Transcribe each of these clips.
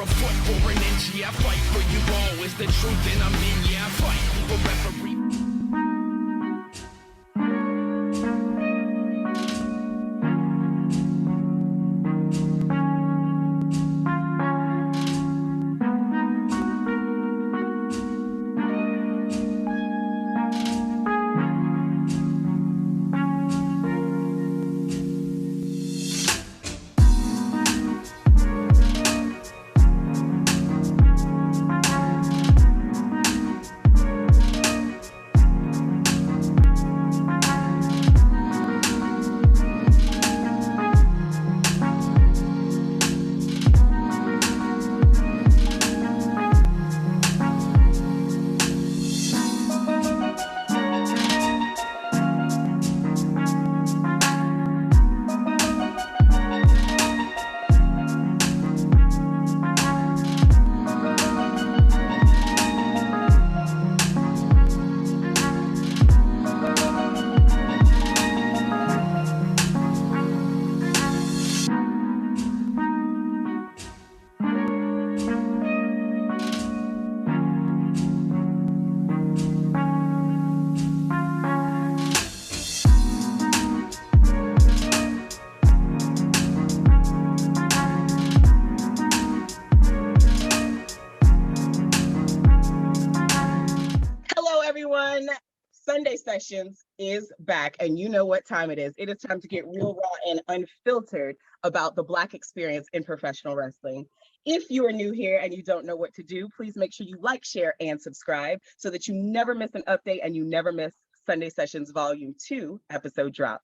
a foot or an inch, yeah, I fight for you all. It's the truth and I'm in, yeah, I fight for referee. Sunday Sessions is back, and you know what time it is. It is time to get real, raw, and unfiltered about the Black experience in professional wrestling. If you are new here and you don't know what to do, please make sure you like, share, and subscribe so that you never miss an update and you never miss Sunday Sessions Volume 2 episode drop.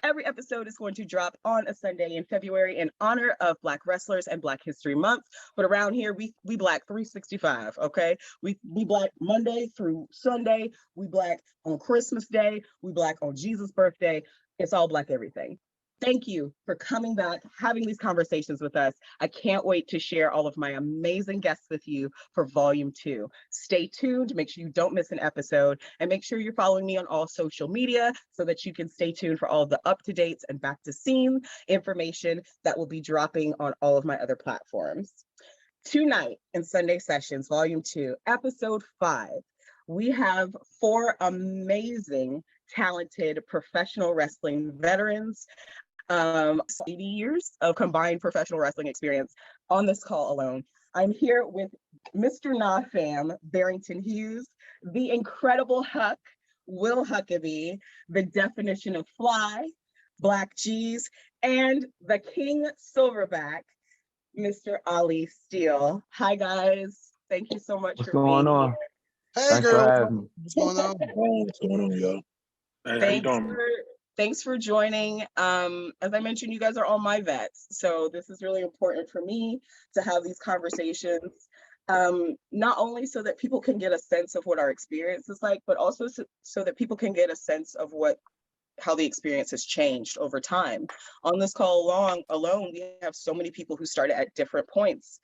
Every episode is going to drop on a Sunday in February in honor of Black wrestlers and Black History Month. But around here, we Black 365, okay? We Black Monday through Sunday. We Black on Christmas Day. We Black on Jesus' birthday. It's all Black everything. Thank you for coming back, having these conversations with us. I can't wait to share all of my amazing guests with you for Volume 2. Stay tuned, make sure you don't miss an episode, and make sure you're following me on all social media so that you can stay tuned for all of the up-to-dates and back-to-scene information that will be dropping on all of my other platforms. Tonight in Sunday Sessions, Volume 2, Episode 5, we have 4 amazing, talented professional wrestling veterans. 80 years of combined professional wrestling experience on this call alone. I'm here with Mr. Nah Fam, Barrington Hughes, the incredible Huck, Will Huckaby, the definition of fly, Black G's, and the King Silverback, Mr. Ali Steele. Hi guys, thank you so much What's for going being on? here. Hey, Thanks girl. for having me. What's going on? What's going on, yo? Hey, how you doing? Thanks for joining. As I mentioned, you guys are all my vets, so this is really important for me to have these conversations, not only so that people can get a sense of what our experience is like, but also so that people can get a sense of how the experience has changed over time. On this call alone, we have so many people who started at different points,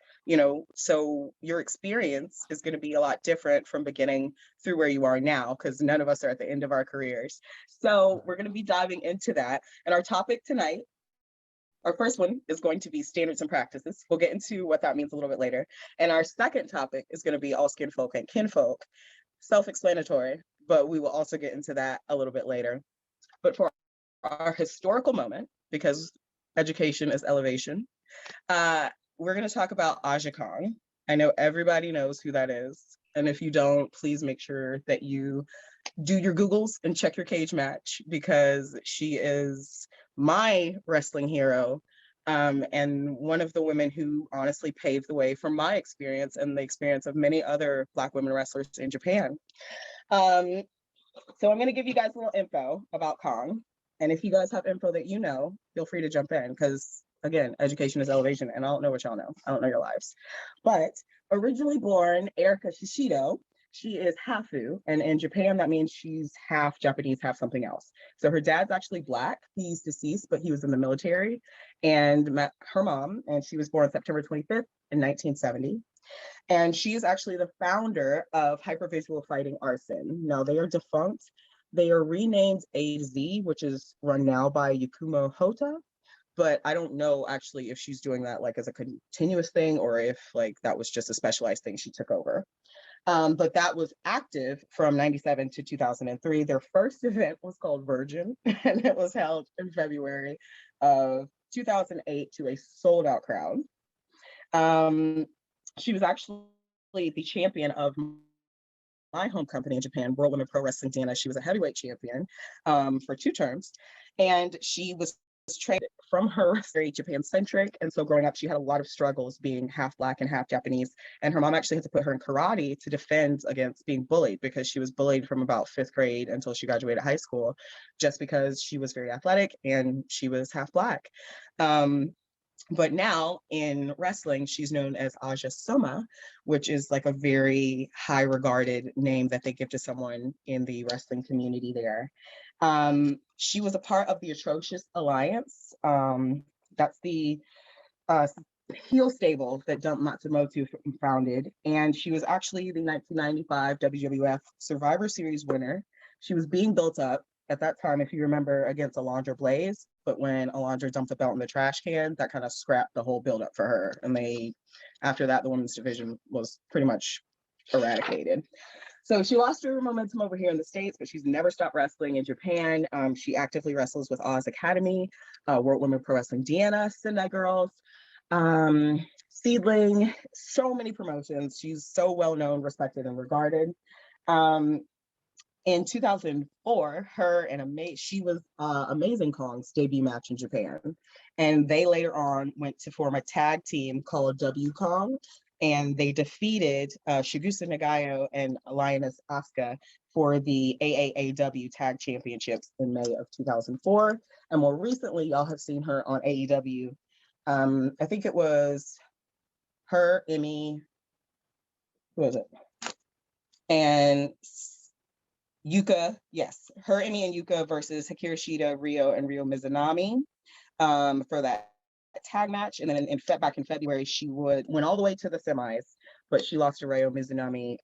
so your experience is going to be a lot different from beginning through where you are now, because none of us are at the end of our careers. So we're going to be diving into that. And our topic tonight, our first one is going to be standards and practices. We'll get into what that means a little bit later. And our second topic is going to be all skin folk and kinfolk. Self-explanatory, but we will also get into that a little bit later. But for our historical moment, because education is elevation, we're going to talk about Aja Kong. I know everybody knows who that is. And if you don't, please make sure that you do your Googles and check your cage match, because she is my wrestling hero, and one of the women who honestly paved the way for my experience and the experience of many other Black women wrestlers in Japan. So I'm going to give you guys a little info about Kong. And if you guys have info that you know, feel free to jump in, because again, education is elevation, and I don't know what y'all know. I don't know your lives. But originally born Erika Shishido, she is Hafu, and in Japan, that means she's half Japanese, half something else. So her dad's actually Black. He's deceased, but he was in the military, and met her mom, and she was born September 25th in 1970. And she is actually the founder of Hypervisual Fighting Arson. Now, they are defunct. They are renamed AZ, which is run now by Yakumo Hota. but I don't know actually if she's doing that like as a continuous thing or if like that was just a specialized thing she took over. But that was active from 97 to 2003. Their first event was called Virgin, and it was held in February of 2008 to a sold out crowd. She was actually the champion of my home company in Japan, World Women Pro Wrestling Dana. She was a heavyweight champion for 2 terms, and she was trained from her very Japan centric. And so growing up, she had a lot of struggles being half Black and half Japanese. And her mom actually had to put her in karate to defend against being bullied, because she was bullied from about 5th grade until she graduated high school, just because she was very athletic and she was half Black. But now in wrestling, she's known as Aja Soma, which is like a very high regarded name that they give to someone in the wrestling community there. She was a part of the Atrocious Alliance. That's the heel stable that Dump Matsumoto founded. And she was actually the 1995 WWF Survivor Series winner. She was being built up at that time, if you remember, against Alondra Blaze. But when Alondra dumped the belt in the trash can, that kind of scrapped the whole build up for her. And after that, the women's division was pretty much eradicated. So she lost her momentum over here in the States, but she's never stopped wrestling in Japan. She actively wrestles with Oz Academy, World Women Pro Wrestling Deanna, Sendai Girls, Seedling, so many promotions. She's so well known, respected, and regarded. In 2004, she was Amazing Kong's debut match in Japan. And they later on went to form a tag team called W Kong, and they defeated Shigusa Nagayo and Lioness Asuka for the AAAW Tag Championships in May of 2004. And more recently, y'all have seen her on AEW. I think it was her, Emmy, who was it? And Yuka, yes, her, Emmy, and Yuka versus Hikaru Shida, Ryo, and Ryo Mizunami for that tag match. And then back in February, she went all the way to the semis, but she lost to Ryo Mizunami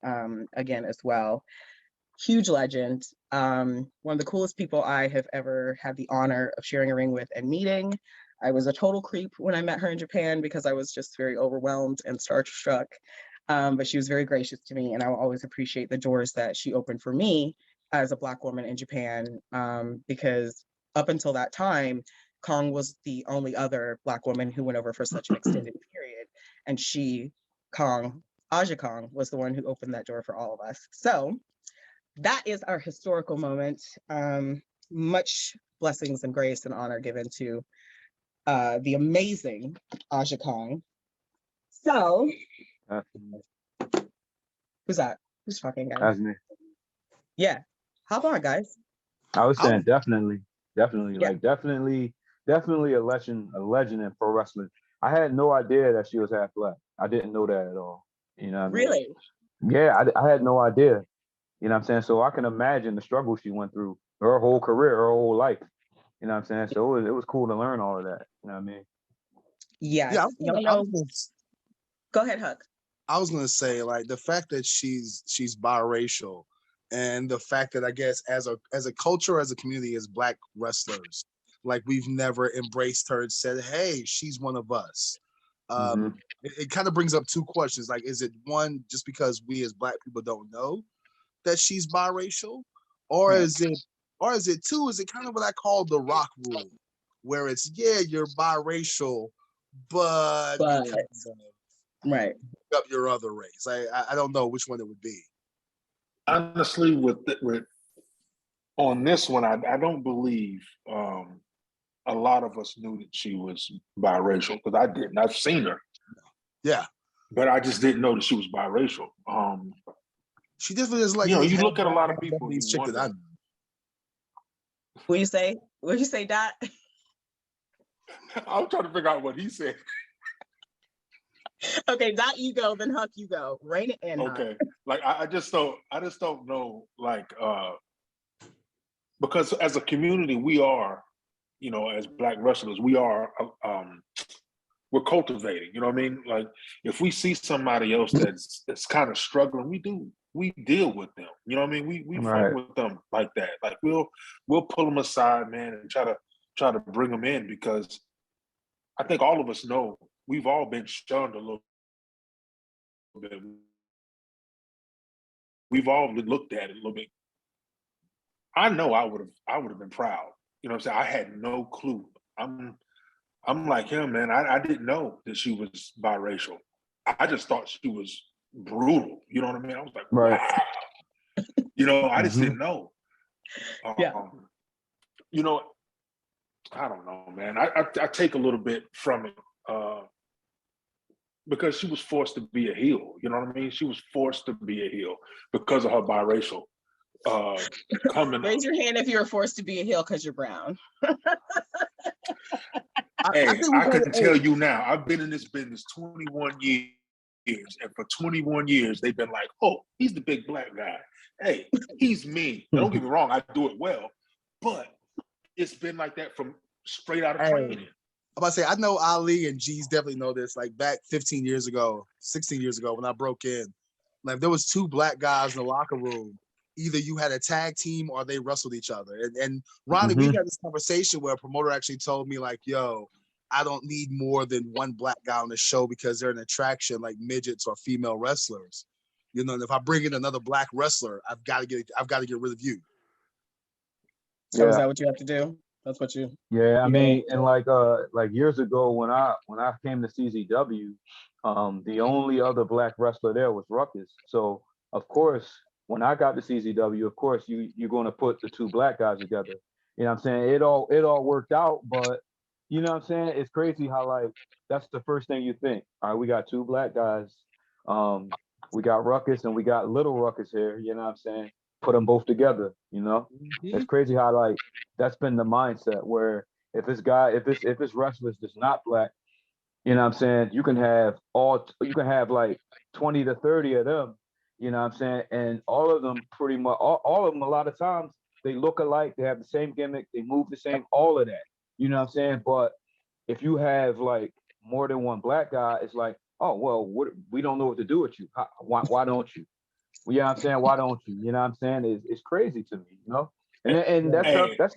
again as well. Huge legend. One of the coolest people I have ever had the honor of sharing a ring with and meeting. I was a total creep when I met her in Japan because I was just very overwhelmed and starstruck. But she was very gracious to me, and I will always appreciate the doors that she opened for me as a Black woman in Japan, because up until that time, Kong was the only other Black woman who went over for such an extended period. And Aja Kong, was the one who opened that door for all of us. So that is our historical moment. Much blessings and grace and honor given to the amazing Aja Kong. So, who's that? Who's talking, guys? That's me. Yeah. Hop on, guys. I was saying definitely, Yeah. like definitely a legend in pro wrestling. I had no idea that she was half Black. I didn't know that at all. You know what I mean? Really? Yeah, I had no idea. You know what I'm saying? So I can imagine the struggle she went through her whole career, her whole life. You know what I'm saying? So it was cool to learn all of that. You know what I mean? Yes. Yeah, Go ahead, Huck. I was gonna say, like, the fact that she's biracial, and the fact that I guess as a culture, as a community, as Black wrestlers, like, we've never embraced her and said, hey, she's one of us. It kind of brings up 2 questions. Like, is it one, just because we as Black people don't know that she's biracial, or is it 2, is it kind of what I call the Rock rule, where it's, yeah, you're biracial, but you kind of right up your other race. I don't know which one it would be. Honestly, with on this one, I don't believe a lot of us knew that she was biracial, because I didn't. I've seen her. Yeah. But I just didn't know that she was biracial. She definitely is like, you look at a lot of people. What you say? What you say, Dot? I'm trying to figure out what he said. Okay, Dot, you go, then Huck, you go. Rain it in. Okay. Like I just don't know, like because as a community, we are, as Black wrestlers, we are we're cultivating, you know what I mean? Like, if we see somebody else that's kind of struggling, we deal with them. You know what I mean? We fight with them like that. Like, we'll pull them aside, man, and try to bring them in, because I think all of us know we've all been shunned a little bit. We've all looked at it a little bit. I know I would have been proud. You know what I'm saying? I had no clue. I'm like him, man. I didn't know that she was biracial. I just thought she was brutal. You know what I mean? I was like, Right. wow. You know, I just didn't know. Yeah. You know, I don't know, man. I take a little bit from it because she was forced to be a heel. You know what I mean? She was forced to be a heel because of her biracial coming Raise up. your hand if you were forced to be a heel because you're brown. Hey, I can tell you now, I've been in this business 21 years, and for 21 years, they've been like, oh, he's the big black guy. Hey, he's mean. Now, don't get me wrong, I do it well, but it's been like that from straight out of training. I'm about to say, I know Ali and G's definitely know this. Like back 15 years ago, 16 years ago, when I broke in, like there was two black guys in the locker room. Either you had a tag team or they wrestled each other. And Ronnie, we had this conversation where a promoter actually told me like, yo, I don't need more than one black guy on the show because they're an attraction like midgets or female wrestlers. You know, and if I bring in another black wrestler, I've got to get rid of you. So is that what you have to do? That's what you. Yeah, I mean, and like years ago when I came to CZW, the only other black wrestler there was Ruckus. So of course, when I got to CZW, of course you're going to put the two black guys together. You know what I'm saying? It all worked out, but you know what I'm saying? It's crazy how like that's the first thing you think. All right, we got two black guys. We got Ruckus and we got Little Ruckus here. You know what I'm saying? Put them both together. You know, it's crazy how like that's been the mindset where if this wrestler is not black, you know what I'm saying, you can have like 20 to 30 of them, you know what I'm saying, and all of them pretty much all of them a lot of times they look alike, they have the same gimmick, they move the same, all of that, you know what I'm saying. But if you have like more than one black guy, it's like, oh well, we don't know what to do with you. Why don't you? You know what I'm saying? Why don't you? You know what I'm saying? It's crazy to me, you know. And that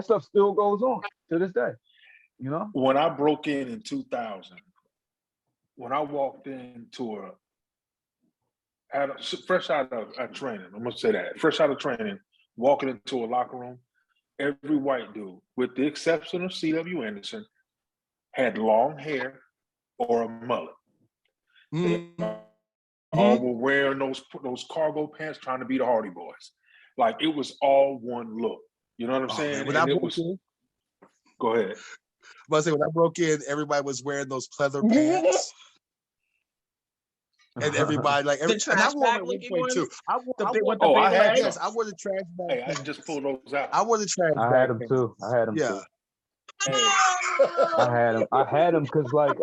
stuff still goes on to this day, you know. When I broke in 2000, when I walked into fresh out of training, I'm gonna say that, fresh out of training, walking into a locker room, every white dude, with the exception of C.W. Anderson, had long hair or a mullet. They all were wearing those cargo pants, trying to be the Hardy Boys. Like it was all one look. You know what I'm saying? Man, Go ahead. But I say when I broke in, everybody was wearing those pleather pants. And everybody like the trash bag looking ones. I wore the trash bag. Hey, I just pulled those out. I wore the trash bag. I had them too. Hey. I had them because like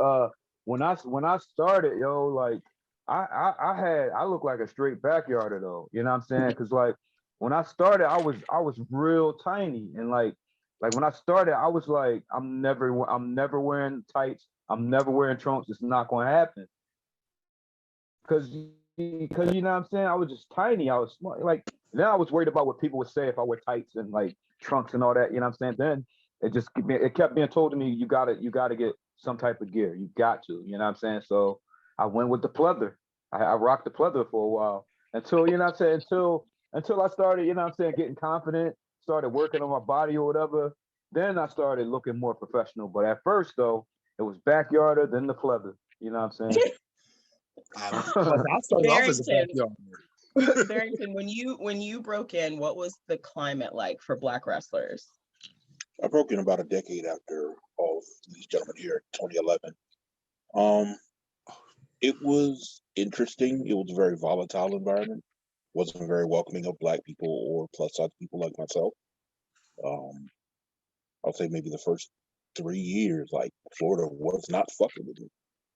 when I started, yo, like I looked like a straight backyarder though. You know what I'm saying? Because like when I started, I was real tiny, and like when I started, I was like, I'm never wearing tights. I'm never wearing trunks. It's not going to happen. Because you know what I'm saying? I was just tiny. I was small. Like then I was worried about what people would say if I wear tights and like trunks and all that. You know what I'm saying? Then it kept being told to me, you gotta get some type of gear. You got to. You know what I'm saying? So I went with the pleather. I rocked the pleather for a while until, you know what I'm saying, until I started, you know what I'm saying, getting confident, started working on my body or whatever. Then I started looking more professional. But at first though, it was backyarder, then the pleather. You know what I'm saying? I started off as a backyarder. Barrington, when you broke in, what was the climate like for black wrestlers? I broke in about a decade after all of these gentlemen here in 2011. It was interesting. It was a very volatile environment. Wasn't very welcoming of black people or plus size people like myself. I'll say maybe the first 3 years, like Florida was not fucking with me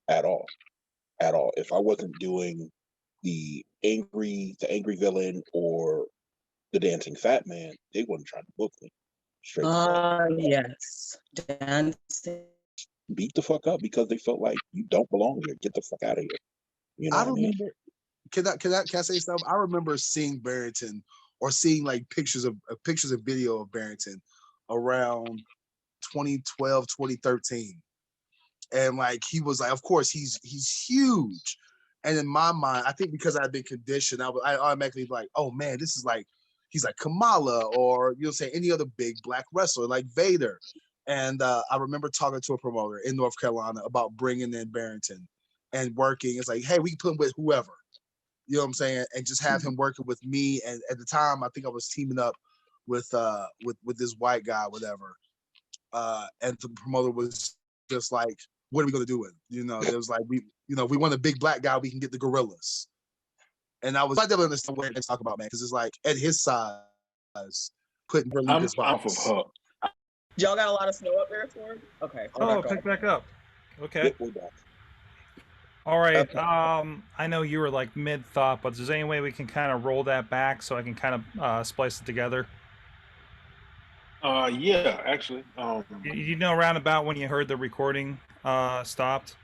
at all. At all. If I wasn't doing the angry villain or the dancing fat man, they wasn't trying to book me. Straight Yes. Dancing. Beat the fuck up because they felt like you don't belong here. Get the fuck out of here. You know I what I mean? remember. Can I say something? I remember seeing Barrington or seeing like pictures of video of Barrington around 2012, 2013. And like he was like, of course he's huge. And in my mind, I think because I'd been conditioned, I automatically be like, oh man, this is like he's like Kamala, or you'll say any other big black wrestler like Vader. And I remember talking to a promoter in North Carolina about bringing in Barrington and working. It's like, hey, we can put him with whoever, you know what I'm saying, and just have him working with me. And at the time, I think I was teaming up with this white guy, whatever. And the promoter was just like, what are we gonna do with him? You know, there was like we want a big black guy, we can get the gorillas. And I never understand what they talk about, man, because it's like at his size, putting I'm Lucas off of box. Huck. Y'all got a lot of snow up there, Ford? Okay. Oh, pick back up. Okay. Yep, we're back. All right. Okay. I know you were like mid thought, but is there any way we can kind of roll that back so I can kind of splice it together? Yeah, actually. You know, around about when you heard the recording stopped.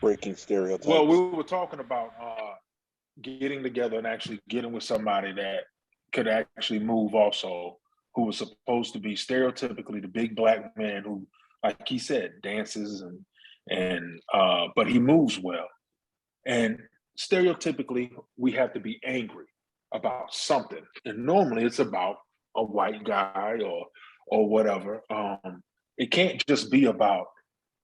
Breaking stereotypes. Well, we were talking about getting together and actually getting with somebody that could actually move also, who was supposed to be stereotypically the big black man who, like he said, dances and but he moves well. And stereotypically, we have to be angry about something. And normally it's about a white guy or whatever. It can't just be about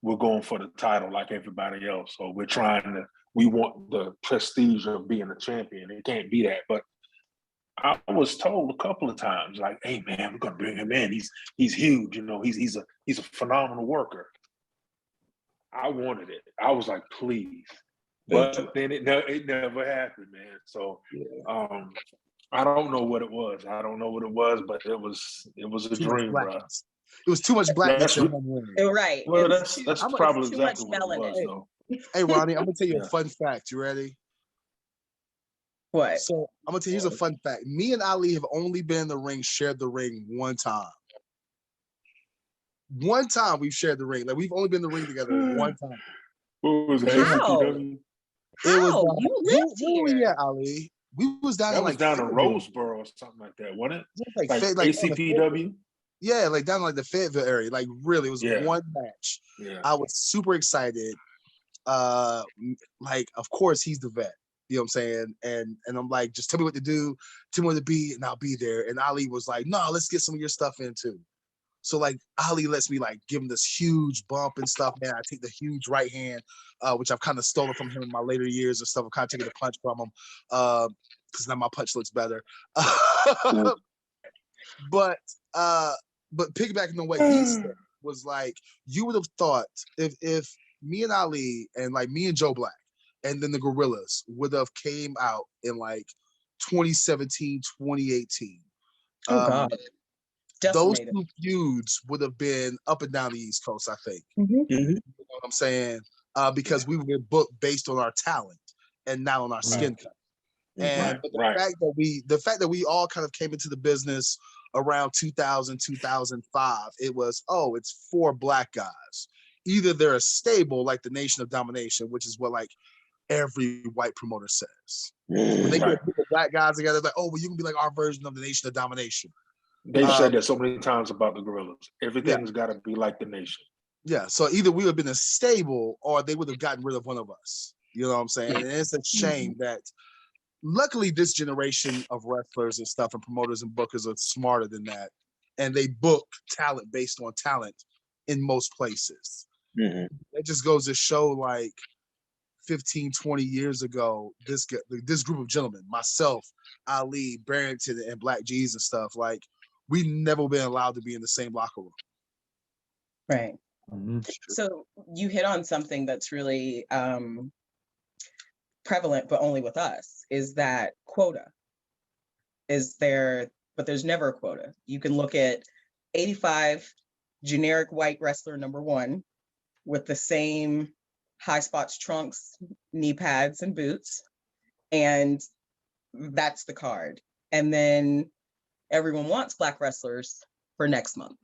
we're going for the title like everybody else, or we want the prestige of being a champion. It can't be that. But I was told a couple of times, like, hey man, we're gonna bring him in. He's huge, you know, he's a phenomenal worker. I wanted it. I was like, please. But then it never happened, man. So I don't know what it was. But it was a dream, bro. It was too much blackness in one ring. Right. Well, that's probably too much exactly what it was, melanin. though. Hey Ronnie, I'm gonna tell you a fun fact. You ready? What? So I'm gonna tell you, here's a fun fact. Me and Ali have only been in the ring, shared the ring one time. One time we've shared the ring. Like we've only been in the ring together one time. What was it? How? ACPW? It was You lived where were we here. at, Ali? We was down That in was like down in Fayetteville. Roseboro or something like that, wasn't it? Like ACPW? Yeah, like down in like the Fayetteville area. Like really, it was one match. Yeah. I was super excited. Like of course he's the vet. You know what I'm saying? And I'm like, just tell me what to do, tell me what to be, and I'll be there. And Ali was like, no, let's get some of your stuff in too. So like Ali lets me like give him this huge bump and stuff. Man, I take the huge right hand, which I've kind of stolen from him in my later years and stuff. I'm kind of taking the punch from him because now my punch looks better. But piggybacking on what he said was like, you would have thought if me and Ali and like me and Joe Black and then the Gorillas would have came out in like 2017, 2018. Oh God. Those Decimated. two feuds would have been up and down the East Coast, I think. Mm-hmm. You know what I'm saying? Because we were booked based on our talent and not on our skin color. And the fact that we all kind of came into the business around 2000, 2005, it was, it's 4 black guys. Either they're a stable like the Nation of Domination, which is what like every white promoter says. When they get the black guys together, like, well, you can be like our version of the Nation of Domination. They've said that so many times about the Gorillas. Everything's got to be like the Nation. Yeah, so either we would have been a stable or they would have gotten rid of one of us. You know what I'm saying? And it's a shame that luckily this generation of wrestlers and stuff and promoters and bookers are smarter than that. And they book talent based on talent in most places. It just goes to show like 15, 20 years ago, this group of gentlemen, myself, Ali, Barrington, and Black G's and stuff, like we never been allowed to be in the same locker room. Right. So you hit on something that's really prevalent, but only with us, is that quota. But there's never a quota. You can look at 85 generic white wrestler number 1 with the same high spots, trunks, knee pads, and boots. And that's the card. And then everyone wants black wrestlers for next month.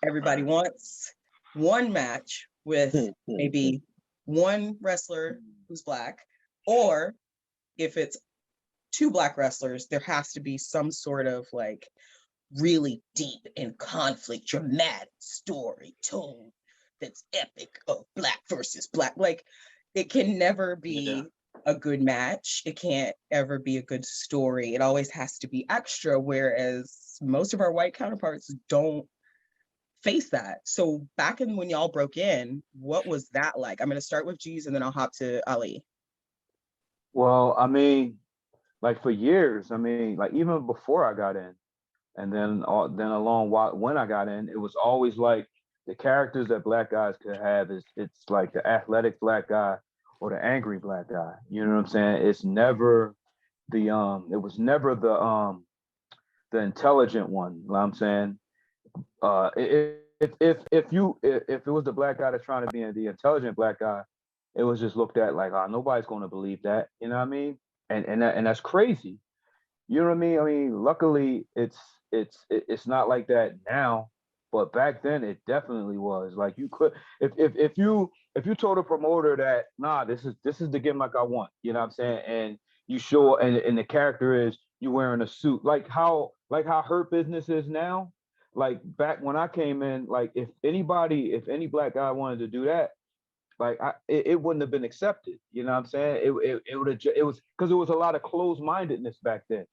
Everybody wants one match with maybe one wrestler who's black, or if it's 2 black wrestlers, there has to be some sort of like really deep in conflict, dramatic story told that's epic of black versus black. Like, it can never be a good match. It can't ever be a good story. It always has to be extra, whereas most of our white counterparts don't face that. So back in when y'all broke in, what was that like? I'm going to start with G's and then I'll hop to Ali. Well, I mean, like for years, I mean, like even before I got in, and then along when I got in, it was always like the characters that black guys could have it's like the athletic black guy or the angry black guy. You know what I'm saying? It's never it was never the intelligent one. You know what I'm saying? If it was the black guy that's trying to be the intelligent black guy, it was just looked at like, oh, nobody's going to believe that. You know what I mean? And that's crazy. You know what I mean? I mean, luckily it's not like that now, but back then it definitely was. Like you could if you told a promoter that, nah, this is the gimmick I want, you know what I'm saying? And you show and the character is you wearing a suit, like how Hurt Business is now. Like back when I came in, like if any black guy wanted to do that, like it wouldn't have been accepted. You know what I'm saying? It would have it was because there was a lot of closed-mindedness back then.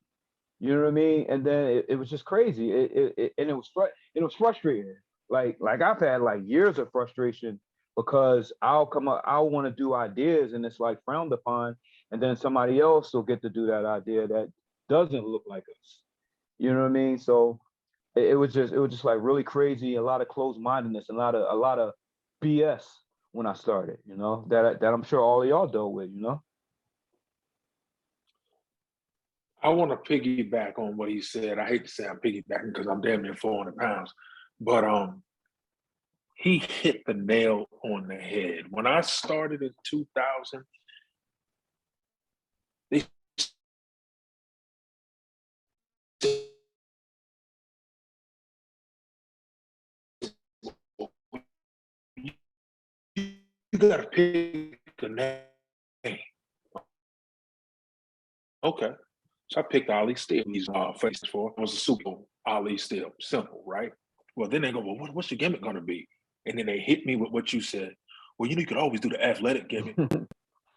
You know what I mean? And then it was just crazy. And it was frustrating. Like I've had like years of frustration because I'll want to do ideas and it's like frowned upon, and then somebody else will get to do that idea that doesn't look like us. You know what I mean? So it was just like really crazy, a lot of closed-mindedness, a lot of BS when I started, you know, that I'm sure all of y'all dealt with, you know. I want to piggyback on what he said. I hate to say I'm piggybacking because I'm damn near 400 pounds, but he hit the nail on the head. When I started in 2000, they you got to pick a name. Okay. So I picked Ali Steele. He's face for. It was a Super Bowl, Ali Steele. Simple, right? Well, then they go, well, what's your gimmick going to be? And then they hit me with what you said. Well, you could always do the athletic gimmick.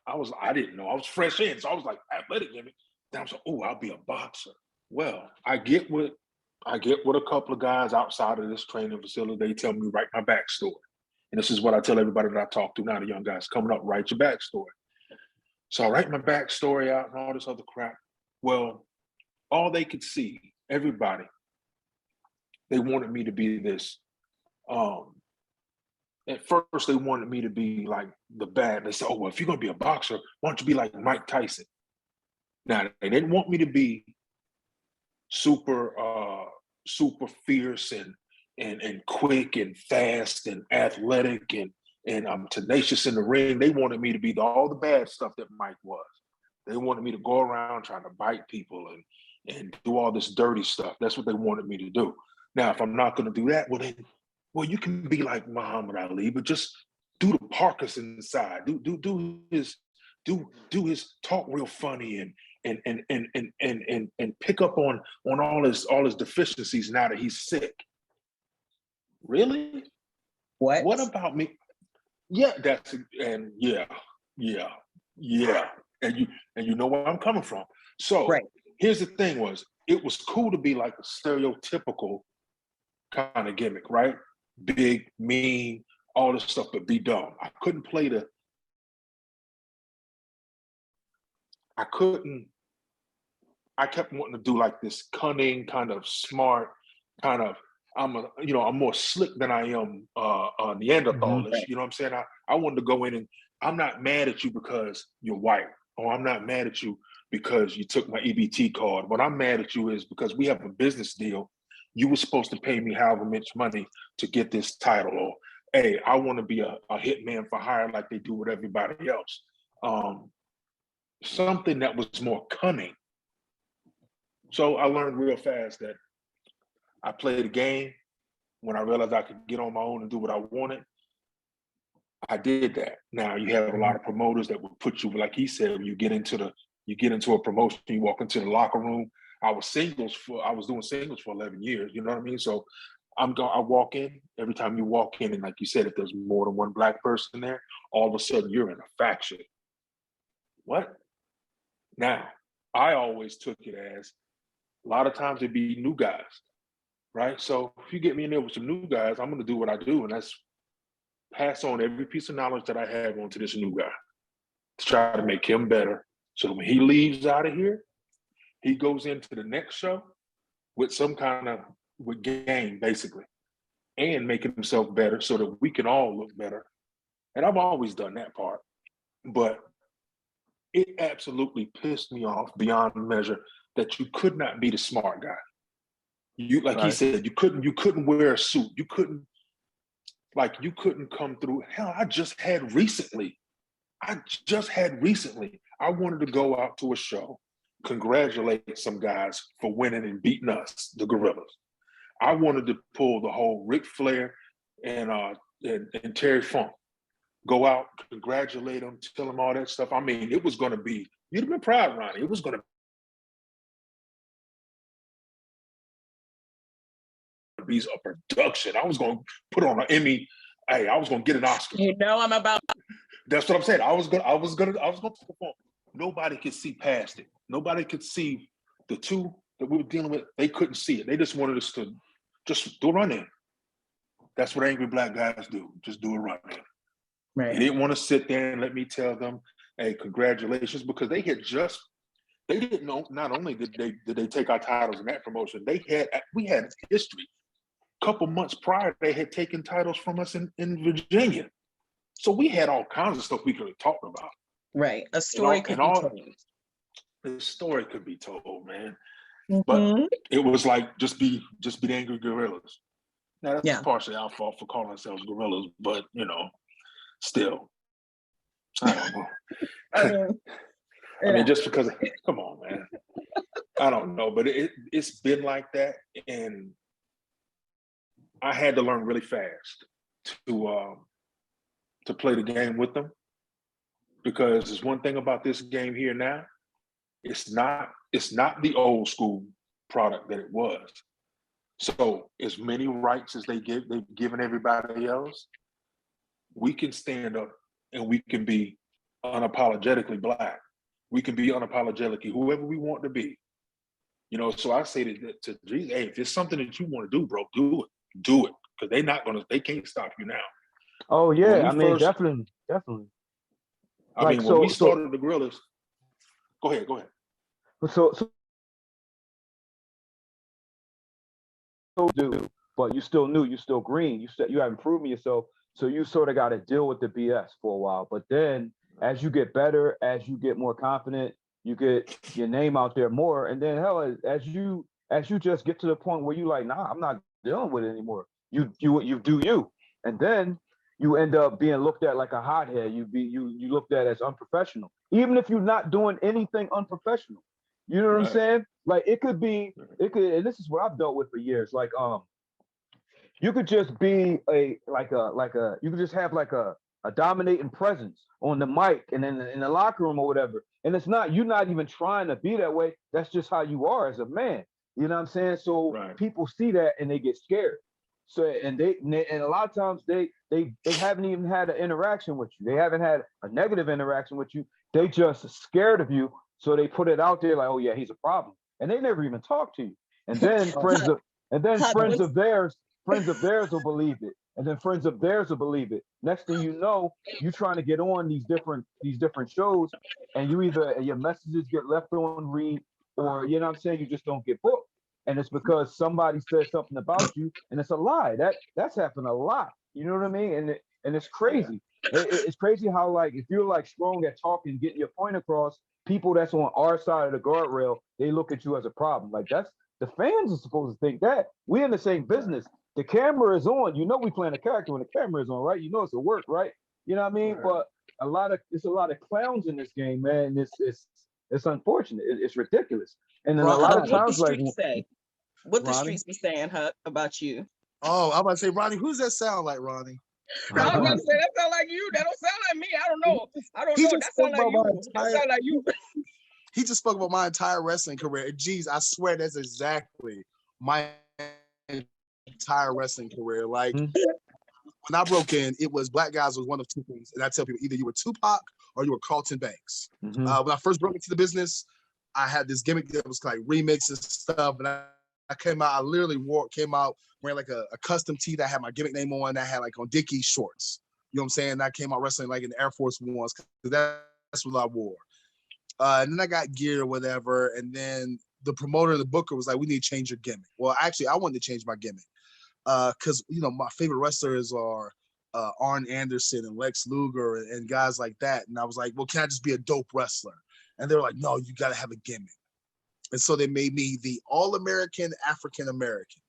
I didn't know. I was fresh in. So I was like, athletic gimmick. Then I was like, oh, I'll be a boxer. Well, I get with a couple of guys outside of this training facility. They tell me write my backstory. And this is what I tell everybody that I talk to now, the young guys coming up, write your backstory. So I write my backstory out and all this other crap. Well, all they could see, everybody, they wanted me to be this. At first, they wanted me to be like the bad. They said, oh, well, if you're going to be a boxer, why don't you be like Mike Tyson? Now, they didn't want me to be super fierce and quick and fast and athletic and I'm tenacious in the ring. They wanted me to be all the bad stuff that Mike was. They wanted me to go around trying to bite people and do all this dirty stuff. That's what they wanted me to do. Now, if I'm not going to do that, well, you can be like Muhammad Ali, but just do the Parkinson side. Do his talk real funny and pick up on all his deficiencies now that he's sick. Really? What about me? Yeah, yeah. And you know where I'm coming from. So Right. Here's the thing it was cool to be like a stereotypical kind of gimmick, right? Big, mean, all this stuff, but be dumb. I kept wanting to do like this cunning, kind of smart, kind of, I'm more slick than I am Neanderthalish. Right. You know what I'm saying? I wanted to go in and I'm not mad at you because you're white, or I'm not mad at you because you took my EBT card. What I'm mad at you is because we have a business deal. You were supposed to pay me however much money to get this title, or hey, I want to be a hitman for hire like they do with everybody else. Something that was more cunning. So I learned real fast that I played the game. When I realized I could get on my own and do what I wanted, I did that. Now you have a lot of promoters that would put you, like he said, when you get into a promotion, you walk into the locker room. I was doing singles for 11 years. You know what I mean? So I walk in, every time you walk in, and like you said, if there's more than one black person there, all of a sudden you're in a faction. What? Now, I always took it as a lot of times it'd be new guys, right? So if you get me in there with some new guys, I'm gonna do what I do, and that's pass on every piece of knowledge that I have onto this new guy to try to make him better. So that when he leaves out of here, he goes into the next show with some kind of with game, basically, and making himself better so that we can all look better. And I've always done that part. But it absolutely pissed me off beyond measure that you could not be the smart guy. You like he said, you couldn't wear a suit. You couldn't come through. Hell, I just had recently. I wanted to go out to a show, congratulate some guys for winning and beating us, the Gorillas. I wanted to pull the whole Ric Flair and Terry Funk. Go out, congratulate them, tell them all that stuff. I mean, it was going to be, you'd have been proud, Ronnie. It was going to be a production. I was going to put on an Emmy. Hey, I was going to get an Oscar. You know, I'm about. That's what I'm saying. I was going to perform. Nobody could see past it. Nobody could see the two that we were dealing with. They couldn't see it. They just wanted us to just do a run in. That's what angry black guys do. Just do a run in. Right. They didn't want to sit there and let me tell them, hey, congratulations, because they didn't know, not only did they take our titles in that promotion, we had history. A couple months prior, they had taken titles from us in Virginia. So we had all kinds of stuff we could have talked about. Right. A story could be told. The story could be told, man. Mm-hmm. But it was like, just be the angry gorillas. Now, that's partially our fault for calling ourselves gorillas, but, still, I don't know. I mean, just because, come on, man. I don't know, but it's been like that, and I had to learn really fast to play the game with them, because there's one thing about this game here now. It's not the old school product that it was. So as many rights as they've given everybody else, we can stand up and we can be unapologetically black. We can be unapologetically whoever we want to be. So I say to Jesus, hey, if it's something that you want to do, bro, do it. Because they can't stop you now. Oh yeah, definitely. I mean, when we started the Gorillas, go ahead. So but you still new, you still green. You haven't proven yourself, so you sort of got to deal with the BS for a while. But then, as you get better, as you get more confident, you get your name out there more, and then hell, as you just get to the point where you like, nah, I'm not dealing with it anymore. You do you, and then you end up being looked at like a hothead. You looked at as unprofessional, even if you're not doing anything unprofessional. You know what I'm saying? Like it could, and this is what I've dealt with for years. Like you could just be you could just have like a dominating presence on the mic and in the locker room or whatever. And you're not even trying to be that way. That's just how you are as a man. You know what I'm saying? So people see that and they get scared. So and a lot of times they haven't even had an interaction with you. They haven't had a negative interaction with you. They just scared of you. So they put it out there like, oh yeah, he's a problem. And they never even talk to you. And then friends of theirs will believe it. And then friends of theirs will believe it. Next thing you know, you're trying to get on these different shows, and your messages get left on read, or you know what I'm saying, you just don't get booked. And it's because somebody said something about you, and it's a lie. That's happened a lot. You know what I mean? And it's crazy. It's crazy how, like, if you're like strong at talking, getting your point across, people that's on our side of the guardrail, they look at you as a problem. Like the fans are supposed to think that. We're in the same business. The camera is on. You know we playing a character when the camera is on, right? You know it's a work, right? You know what I mean? Right. But it's a lot of clowns in this game, man. It's unfortunate. It's ridiculous. And then a lot of times, what the streets be saying, Huck, about you. Oh, I'm about to say, Ronnie, who's that sound like, Ronnie? I was about to say, that sound like you. That don't sound like me. I don't know. That sound like you. That sound like you. He just spoke about my entire wrestling career. Geez, I swear that's exactly my entire wrestling career. Like Mhm. when I broke in, it was black guys was one of two things. And I tell people either you were Tupac or you were Carlton Banks. Mhm. When I first broke into the business, I had this gimmick that was like remix and stuff. And I came out, I literally came out wearing like a custom tee that had my gimmick name on, that had like on Dickies shorts. You know what I'm saying? I came out wrestling like in the Air Force Ones because that's what I wore. And then I got gear or whatever. And then the promoter, the booker was like, we need to change your gimmick. Well, actually, I wanted to change my gimmick because, you know, my favorite wrestlers are Arn Anderson and Lex Luger and guys like that. And I was like, well, can I just be a dope wrestler? And they were like, no, you got to have a gimmick. And so they made me the All-American African-American.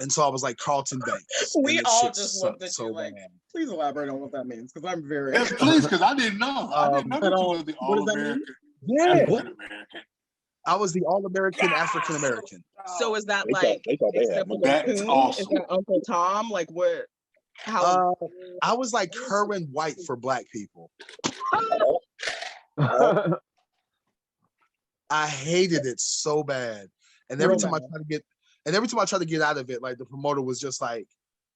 And so I was like Carlton Banks. We and all shit just sucked looked at so you like, bad. please elaborate on what that means, because I'm very. Yes, please, because I didn't know. I didn't know that you were the What does that mean? All-American Yeah, African American. I was the All-American African-American. So is that They thought- like they thought they had except for money. the That's Coon? awesome. Is that Uncle Tom? Like what? How? I was like Kerwin White for black people. I hated it so bad. And every Real time I bad. tried to get out of it, like the promoter was just like,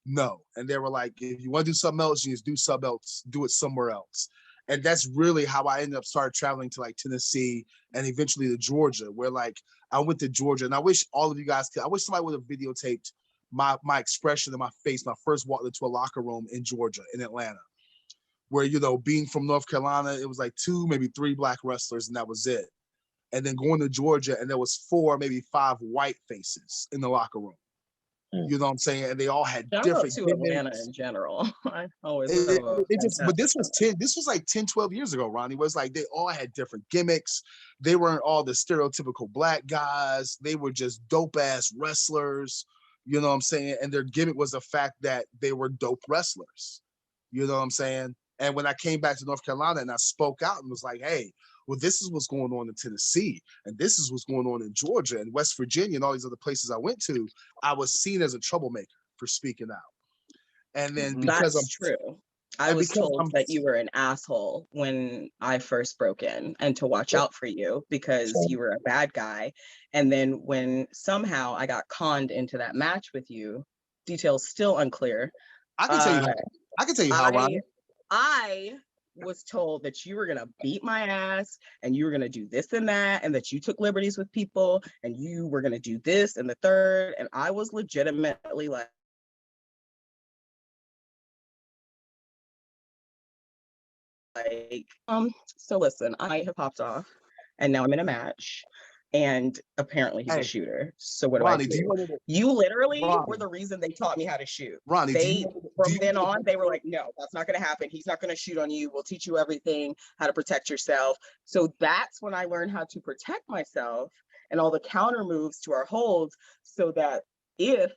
no. And they were like, if you want to do something else, you just do something else, do it somewhere else. And that's really how I ended up started traveling to like Tennessee and eventually to Georgia, where like I went to Georgia. And I wish all of you guys could, I wish somebody would have videotaped my expression in my face when I first walked into a locker room in Georgia, in Atlanta, where, you know, being from North Carolina, it was like 2, maybe 3 black wrestlers, and that was it. And then going to Georgia, and there was 4, maybe 5 white faces in the locker room. You know what I'm saying? And they all had Shout out different to gimmicks. Atlanta in general. I always It, have a it just, but this fantastic was like 10, 12 years ago, Ronnie. It was like they all had different gimmicks. They weren't all the stereotypical black guys. They were just dope ass wrestlers. You know what I'm saying? And their gimmick was the fact that they were dope wrestlers. You know what I'm saying? And when I came back to North Carolina and I spoke out and was like, hey, well, this is what's going on in Tennessee, and this is what's going on in Georgia and West Virginia and all these other places I went to, I was seen as a troublemaker for speaking out. And then because That's true. I and was because told I'm- that you were an asshole when I first broke in and to watch out for you because you were a bad guy. And then when somehow I got conned into that match with you, details still unclear. I can tell you how. I can tell you how, Ronnie. I was told that you were gonna beat my ass and you were gonna do this and that, and that you took liberties with people and you were gonna do this and the third. And I was legitimately like, so listen, I have popped off and now I'm in a match and apparently he's a shooter. So what Ronnie, do I do? do You literally Ronnie. were the reason they taught me how to shoot. Ronnie, They from then on, they were like, no, that's not gonna happen. He's not gonna shoot on you. We'll teach you everything, how to protect yourself. So that's when I learned how to protect myself and all the counter moves to our holds so that if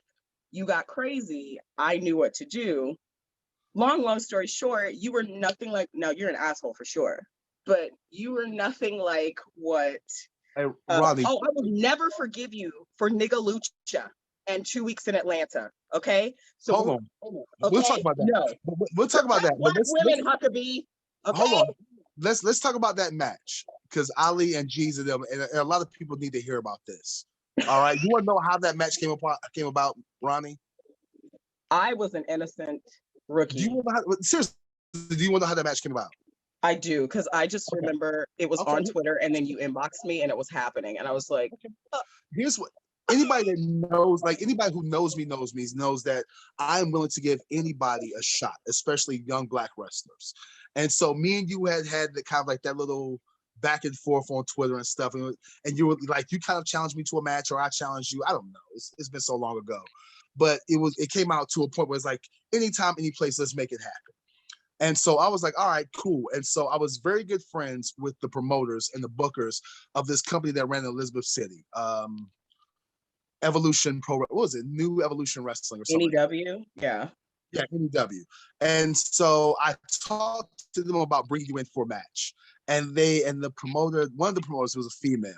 you got crazy, I knew what to do. Long story short, you were nothing like, no, you're an asshole for sure, but you were nothing like what, Hey, Ronnie. I will never forgive you for Nigga Lucha and 2 weeks in Atlanta, okay? So hold on. okay? We'll talk about that. No. We'll talk about that. Black women, Huckaby, okay? Hold on. Let's talk about that match, because Ali and G's and them, and a lot of people need to hear about this. All right. You want to know how that match came about, Ronnie? I was an innocent rookie. Do you want to know seriously, do you want to know how that match came about? I do, because I just remember it was on Twitter and then you inboxed me and it was happening. And I was like, Here's what anybody that knows, like anybody who knows me knows that I'm willing to give anybody a shot, especially young black wrestlers. And so me and you had the kind of like that little back and forth on Twitter and stuff. And you were like, you kind of challenged me to a match or I challenged you. I don't know. It's been so long ago. But it came out to a point where it's like, anytime, any place, let's make it happen. And so I was like, all right, cool. And so I was very good friends with the promoters and the bookers of this company that ran in Elizabeth City. Evolution Pro, what was it? New Evolution Wrestling or something. NEW? Yeah. Yeah, NEW. And so I talked to them about bringing you in for a match. And the promoter, one of the promoters was a female.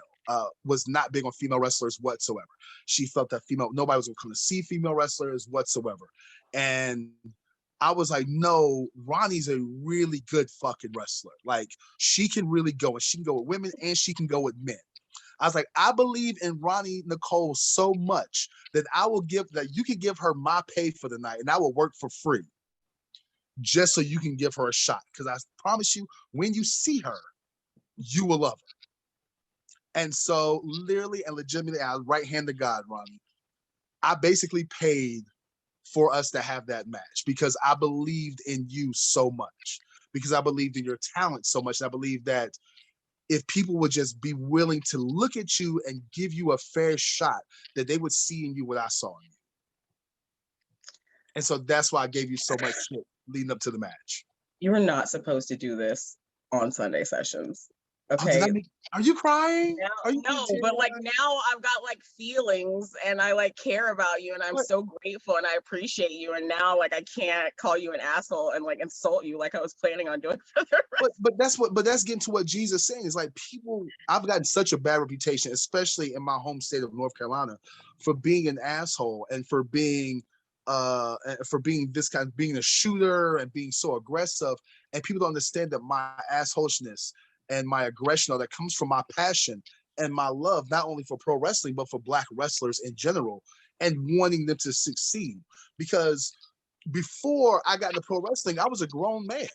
Was not big on female wrestlers whatsoever. She felt that nobody was gonna come to see female wrestlers whatsoever. And I was like, no, Ronnie's a really good fucking wrestler. Like, she can really go, and she can go with women and she can go with men. I was like, I believe in Ronnie Nicole so much that you can give her my pay for the night and I will work for free just so you can give her a shot. Because I promise you, when you see her, you will love her. And so literally and legitimately, I right hand to God, Ronnie, I basically paid for us to have that match because I believed in you so much, because I believed in your talent so much. And I believe that if people would just be willing to look at you and give you a fair shot, that they would see in you what I saw in you. And so that's why I gave you so much shit leading up to the match. You were not supposed to do this on Sunday sessions. Oh, did I Okay. make, are you crying? Now, Are you no, but like now I've got like feelings and I like care about you and I'm so grateful and I appreciate you. And now like I can't call you an asshole and like insult you like I was planning on doing for the rest. But that's getting to what Jesus is saying. Is like people, I've gotten such a bad reputation, especially in my home state of North Carolina, for being an asshole and for being being a shooter and being so aggressive. And people don't understand that my assholishness and my aggression, that comes from my passion and my love, not only for pro wrestling, but for Black wrestlers in general, and wanting them to succeed. Because before I got into pro wrestling, I was a grown man.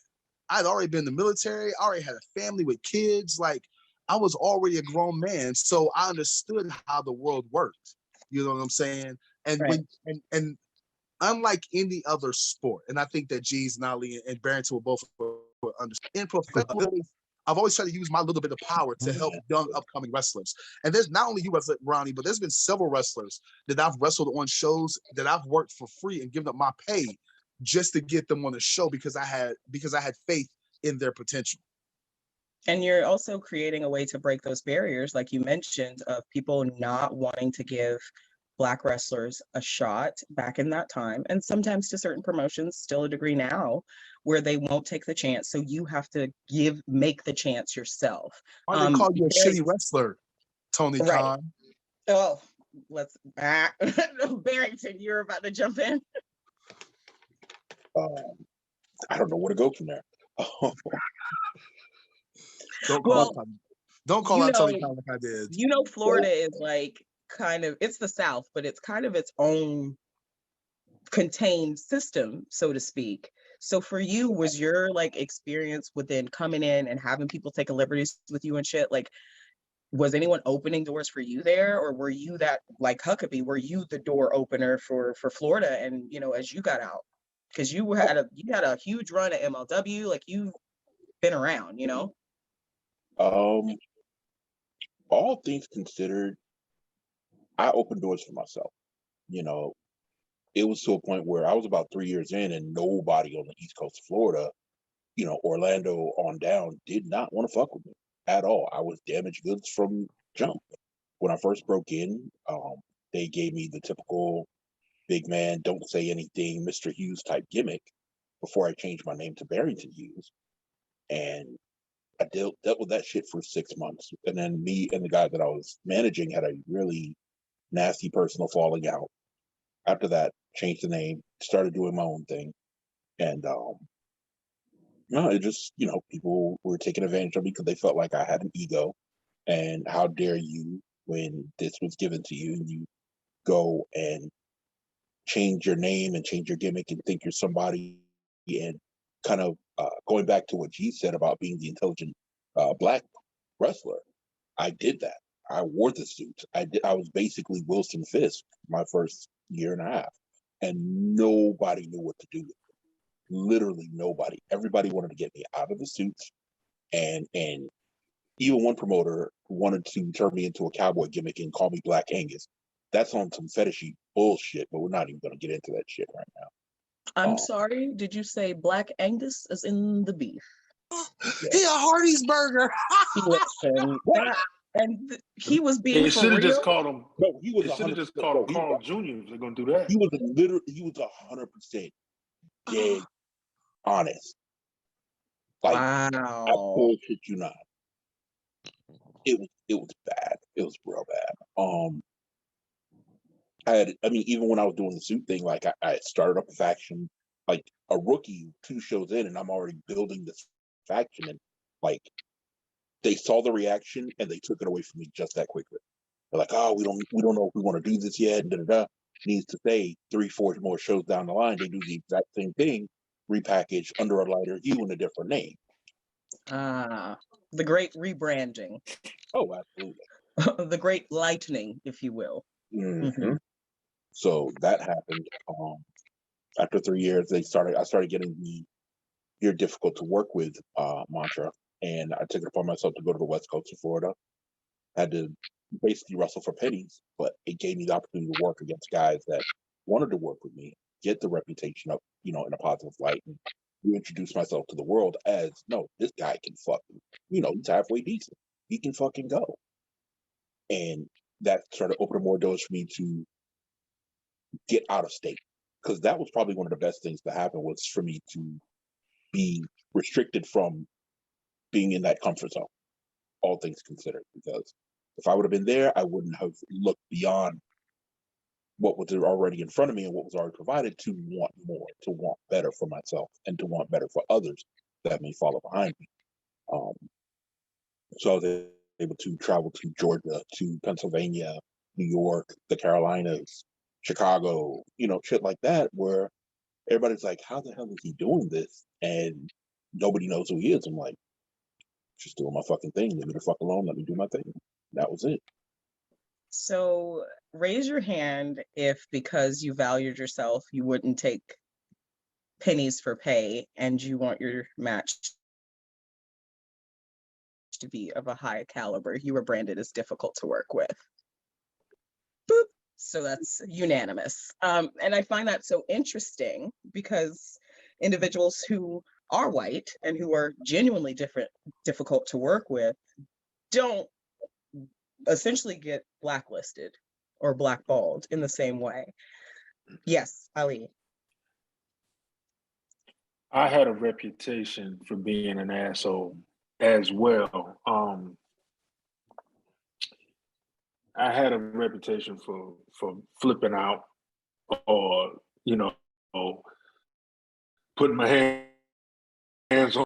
I'd already been in the military. I already had a family with kids. Like, I was already a grown man. So I understood how the world worked. You know what I'm saying? And right. and unlike any other sport, and I think that G's, Nolly, and Barrington will both understand. In professional, I've always tried to use my little bit of power to help young upcoming wrestlers. And there's not only you, Ronnie, but there's been several wrestlers that I've wrestled on shows that I've worked for free and given up my pay just to get them on the show because I had faith in their potential. And you're also creating a way to break those barriers, like you mentioned, of people not wanting to give Black wrestlers a shot back in that time, and sometimes to certain promotions, still a degree now, where they won't take the chance. So you have to make the chance yourself. Why they call you a shitty wrestler, Tony right. Khan? Oh, let's Barrington, you're about to jump in. I don't know where to go from there. Don't call out Tony Khan like I did. You know, Florida is like kind of, it's the South, but it's kind of its own contained system, so to speak. So for you, was your like experience within coming in and having people take a liberties with you and shit, like, was anyone opening doors for you there, or were you that, like Huckaby, were you the door opener for Florida? And you know, as you got out, because you had a huge run at MLW, like you've been around, you know. All things considered, I opened doors for myself. You know, it was to a point where I was about 3 years in, and nobody on the East Coast of Florida, you know, Orlando on down, did not want to fuck with me at all. I was damaged goods from jump. When I first broke in, they gave me the typical big man, don't say anything, Mr. Hughes type gimmick before I changed my name to Barrington Hughes. And I dealt with that shit for 6 months. And then me and the guy that I was managing had a really nasty personal falling out. After that, changed the name, started doing my own thing. And no, it just, you know, people were taking advantage of me because they felt like I had an ego. And how dare you, when this was given to you, and you go and change your name and change your gimmick and think you're somebody. And kind of going back to what G said about being the intelligent Black wrestler, I did that. I wore the suit. I was basically Wilson Fisk my first year and a half, and nobody knew what to do with it. Literally nobody. Everybody wanted to get me out of the suits, and even one promoter wanted to turn me into a cowboy gimmick and call me Black Angus. That's on some fetishy bullshit, but we're not even going to get into that shit right now. I'm sorry, did you say Black Angus as in the beef? He a Hardee's burger. Listen, he was being They for should have real. just called him. No, he was. They should have just called him Carl Jr. if they're gonna do that. He was 100% dead honest. Like, wow. I bullshit you not. It was bad. It was real bad. Even when I was doing the suit thing, like I started up a faction, like a rookie 2 shows in, and I'm already building this faction, and like they saw the reaction and they took it away from me just that quickly. They're like, oh, we don't know if we want to do this yet. Da, da, da. Needs to say 3-4 more shows down the line, they do the exact same thing, repackaged under a lighter hue and a different name. The great rebranding. Oh, absolutely. The great lightening, if you will. Mm-hmm. So that happened. After 3 years, I started getting the "you're difficult to work with" mantra, and I took it upon myself to go to the West Coast of Florida. I had to basically wrestle for pennies, but it gave me the opportunity to work against guys that wanted to work with me, get the reputation up, in a positive light, and reintroduce myself to the world as, no, this guy can fucking, he's halfway decent. He can fucking go. And that started opening more doors for me to get out of state. Because that was probably one of the best things to happen, was for me to be restricted from being in that comfort zone, all things considered. Because if I would have been there, I wouldn't have looked beyond what was already in front of me and what was already provided to want more, to want better for myself, and to want better for others that may follow behind me. So I was able to travel to Georgia, to Pennsylvania, New York, the Carolinas, Chicago, shit like that, where everybody's like, how the hell is he doing this? And nobody knows who he is. I'm like, just doing my fucking thing. Leave me the fuck alone. Let me do my thing. That was it. So raise your hand if, because you valued yourself, you wouldn't take pennies for pay and you want your match to be of a high caliber. You were branded as difficult to work with. Boop. So that's unanimous. And I find that so interesting because individuals who are white and who are genuinely difficult to work with don't essentially get blacklisted or blackballed in the same way. Yes, Ali. I had a reputation for being an asshole as well. I had a reputation for flipping out, or putting my hands on.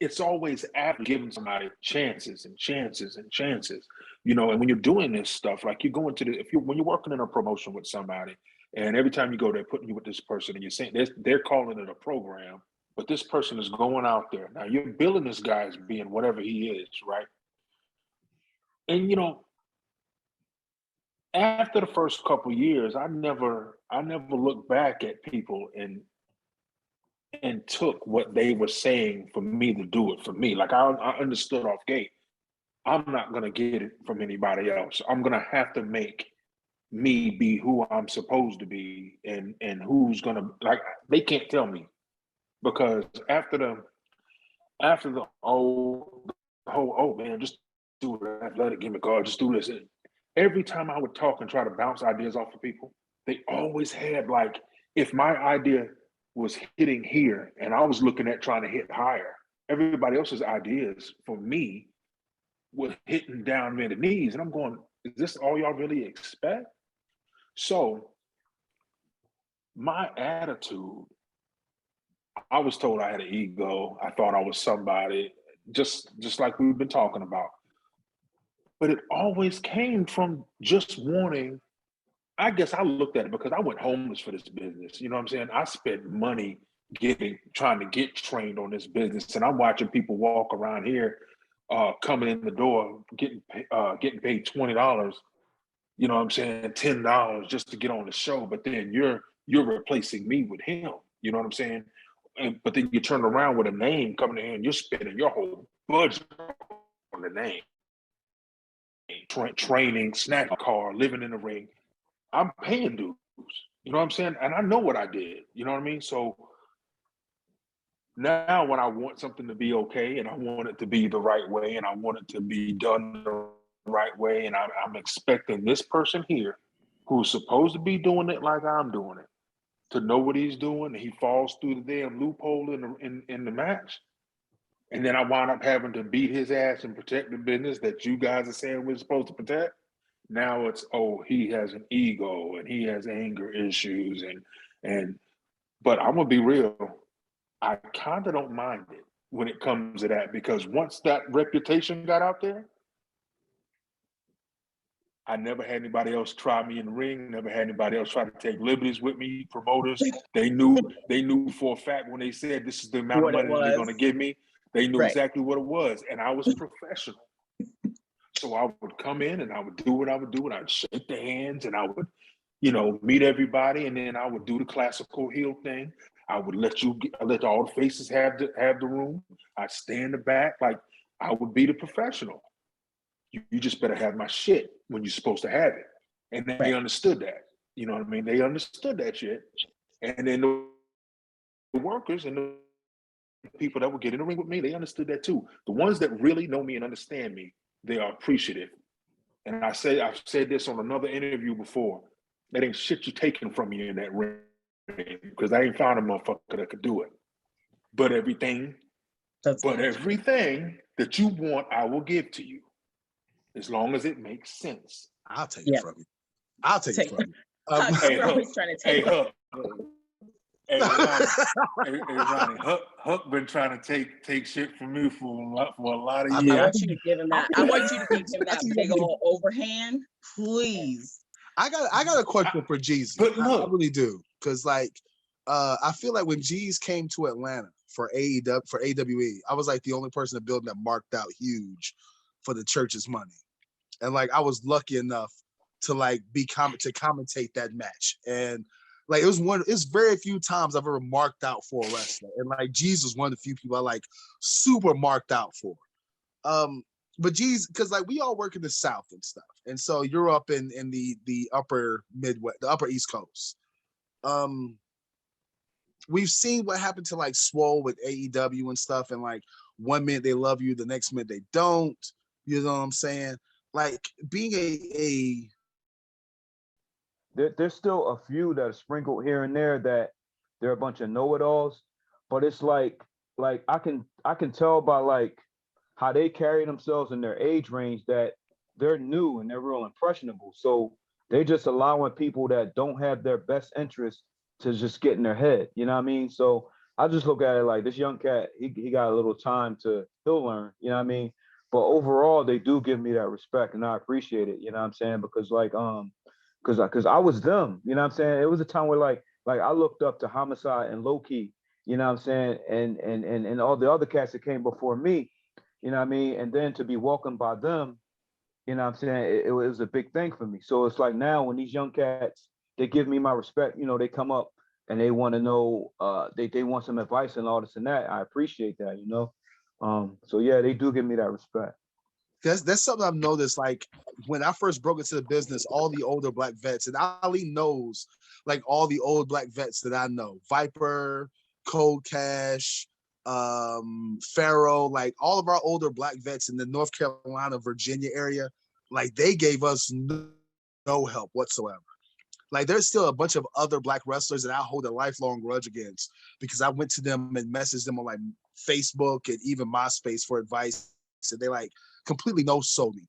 It's always after giving somebody chances and chances and chances, and when you're doing this stuff, like you're going to when you're working in a promotion with somebody, and every time you go, they're putting you with this person, and you're saying they're calling it a program, but this person is going out there. Now you're billing this guy as being whatever he is, right? And after the first couple of years, I never looked back at people and took what they were saying for me to do it for me. Like I understood off gate, I'm not gonna get it from anybody else. I'm gonna have to make me be who I'm supposed to be, and who's gonna, like, they can't tell me, because after the whole, oh man, just do it, athletic gimmick, or just do this. Every time I would talk and try to bounce ideas off of people, they always had, like, if my idea was hitting here and I was looking at trying to hit higher, everybody else's ideas for me were hitting down near the knees. And I'm going, is this all y'all really expect? So my attitude, I was told I had an ego. I thought I was somebody, just like we've been talking about. But it always came from just wanting, I guess I looked at it because I went homeless for this business. You know what I'm saying? I spent money trying to get trained on this business. And I'm watching people walk around here, coming in the door, getting paid $20, you know what I'm saying, $10 just to get on the show. But then you're replacing me with him. You know what I'm saying? But then you turn around with a name coming in and you're spending your whole budget on the name. Training, snack car, living in the ring. I'm paying dues. You know what I'm saying? And I know what I did. You know what I mean? So now when I want something to be okay, and I want it to be the right way, and I want it to be done the right way, and I'm expecting this person here who's supposed to be doing it like I'm doing it to know what he's doing, and he falls through the damn loophole in the match. And then I wind up having to beat his ass and protect the business that you guys are saying we're supposed to protect. Now it's, oh, he has an ego and he has anger issues, but I'm gonna be real, I kind of don't mind it. when it comes to that, because once that reputation got out there, I never had anybody else try me in the ring, never had anybody else try to take liberties with me. Promoters, they knew for a fact when they said this is the amount What of it money they're was. gonna give me, they knew Right. exactly what it was. And I was professional. So I would come in and I would do what I would do, and I'd shake the hands and I would, meet everybody, and then I would do the classical heel thing. I would let all the faces have the room. I'd stay in the back, like I would be the professional. You just better have my shit when you're supposed to have it. And they Right. understood that. You know what I mean? They understood that shit. And then the workers and the people that would get in the ring with me, they understood that too. The ones that really know me and understand me, they are appreciative. And I've said this on another interview before. That ain't shit you taking from me in that ring, because I ain't found a motherfucker that could do it. But everything that you want, I will give to you, as long as it makes sense. I'll take it from you. I'll take it from you. You're always trying to take Huck. Hey, Ronnie, Huck been trying to take shit from me for a lot of years. I want you to give him that. I want you to give him that big old overhand, please. I got a question for Jeezy. But look, I really do, because I feel like when Jeezy came to Atlanta for AWE, I was like the only person in the building that marked out huge for the church's money, and like I was lucky enough to commentate that match, and like it's very few times I've ever marked out for a wrestler, and like Jeezy was one of the few people I like super marked out for. But Jeezy, because like we all work in the South and stuff, and so you're up in the upper Midwest, the upper East Coast. We've seen what happened to like Swole with AEW and stuff, and like one minute they love you, the next minute they don't. You know what I'm saying? Like being there's still a few that are sprinkled here and there that they're a bunch of know-it-alls, but it's like I can tell by like how they carry themselves in their age range that they're new and they're real impressionable. So they just allowing people that don't have their best interest to just get in their head. You know what I mean? So I just look at it like this young cat, he got a little time he'll learn, you know what I mean? But overall, they do give me that respect, and I appreciate it, you know what I'm saying? Because like because I was them, you know what I'm saying? It was a time where like I looked up to Homicide and Low Key, you know what I'm saying, and all the other cats that came before me, you know what I mean? And then to be welcomed by them, you know what I'm saying, it was a big thing for me. So it's like now when these young cats, they give me my respect, they come up and they want to know, they want some advice and all this and that. I appreciate that, So yeah, they do give me that respect. That's something I've noticed. Like when I first broke into the business, all the older black vets, and Ali knows like all the old black vets that I know, Viper, Cold Cash, Pharaoh, like all of our older black vets in the North Carolina, Virginia area, like they gave us no help whatsoever. Like there's still a bunch of other black wrestlers that I hold a lifelong grudge against because I went to them and messaged them on like Facebook and even MySpace for advice, and they like completely no-sold me.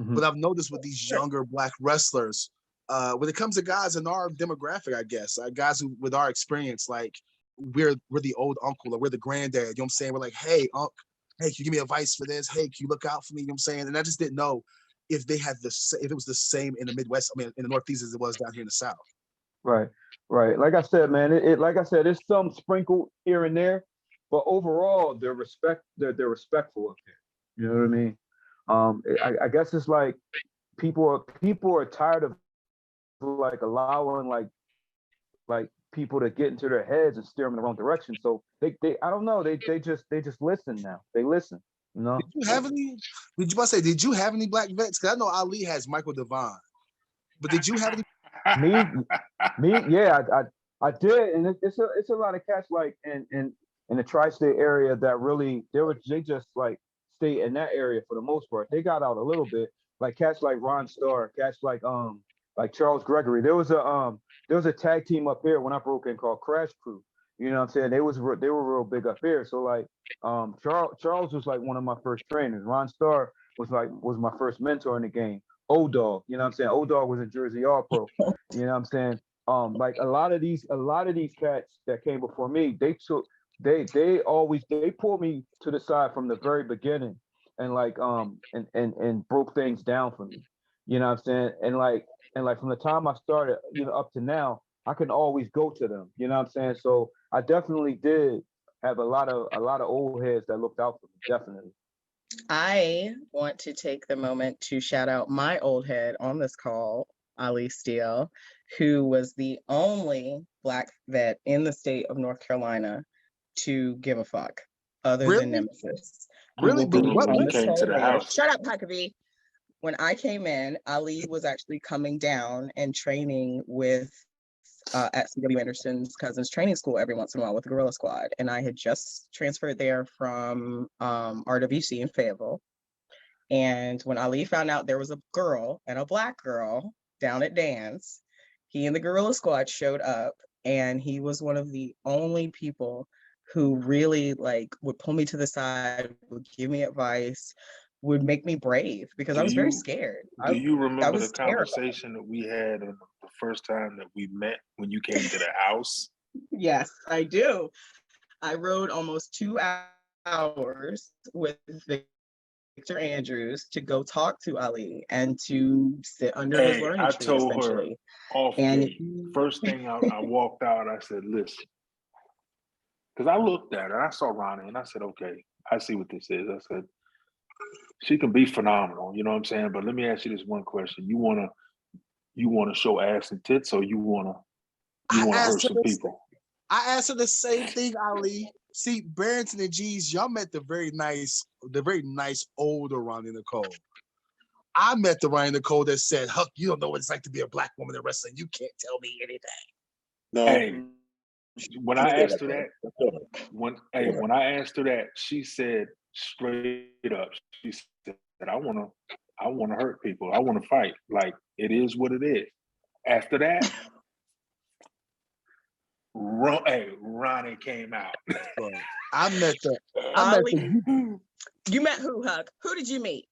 Mm-hmm. But I've noticed with these younger black wrestlers, when it comes to guys in our demographic, I guess, guys who with our experience, like we're the old uncle or we're the granddad, you know what I'm saying? We're like, hey, unc, hey, can you give me advice for this? Hey, can you look out for me? You know what I'm saying? And I just didn't know if they had if it was the same in the Midwest, I mean, in the Northeast as it was down here in the South. Right. Like I said, man, like I said, there's some sprinkled here and there, but overall, they're respectful up there. You know what I mean? I guess it's like people are tired of like allowing like people to get into their heads and steer them in the wrong direction. So they I don't know, they just listen now. They listen. Did you have any black vets? Because I know Ali has Michael Devine, but did you have any? me, yeah, I did, and it's a lot of cats like in the tri-state area that really they just like stay in that area for the most part. They got out a little bit, like cats like Ron Starr, cats like Charles Gregory. There was a tag team up here when I broke in called Crash Crew. You know what I'm saying? They were real big up here. So like Charles was like one of my first trainers. Ron Starr was my first mentor in the game. O-Dog, you know what I'm saying? O-Dog was in Jersey All Pro. You know what I'm saying? Like a lot of these cats that came before me, they pulled me to the side from the very beginning and like and broke things down for me. You know what I'm saying? And like from the time I started, up to now, I can always go to them. You know what I'm saying? So I definitely did have a lot of old heads that looked out for me, definitely. I want to take the moment to shout out my old head on this call, Ali Steele, who was the only Black vet in the state of North Carolina to give a fuck, other than Really? Nemesis, who Really? will But be what When on you this came to call the later. house. Shut up, Huckaby. When I came in, Ali was actually coming down and training with at CW Anderson's Cousins Training School every once in a while with the Gorilla Squad. And I had just transferred there from RWC in Fayetteville. And when Ali found out there was a girl and a Black girl down at Dan's, he and the Gorilla Squad showed up, and he was one of the only people who really like would pull me to the side, would give me advice, would make me brave because I Do was very you scared. do you I remember the was terrified. conversation that we had on the first time that we met when you came to the house? Yes, I do. I rode almost 2 hours with Victor Andrews to go talk to Ali and to sit under his Hey, learning I tree, told her essentially. off And gate. First thing I walked out, I said, listen, because I looked at her, I saw Ronnie, and I said, okay, I see what this is. I said, she can be phenomenal, you know what I'm saying? But let me ask you this one question. You wanna show ass and tits, or you wanna I hurt asked her some this. people? I asked her the same thing, Ali. See, Barrington and G's, y'all met the very nice older Ronnie Nicole. I met the Ronnie Nicole that said, Huck, you don't know what it's like to be a Black woman in wrestling. You can't tell me anything. No, Hey, when she I said asked her that, when I asked her that, she said straight up, she said, I wanna hurt people. I wanna fight. Like it is what it is. After that, Ronnie came out. But I met the Ali, you met who, Huck? Who did you meet?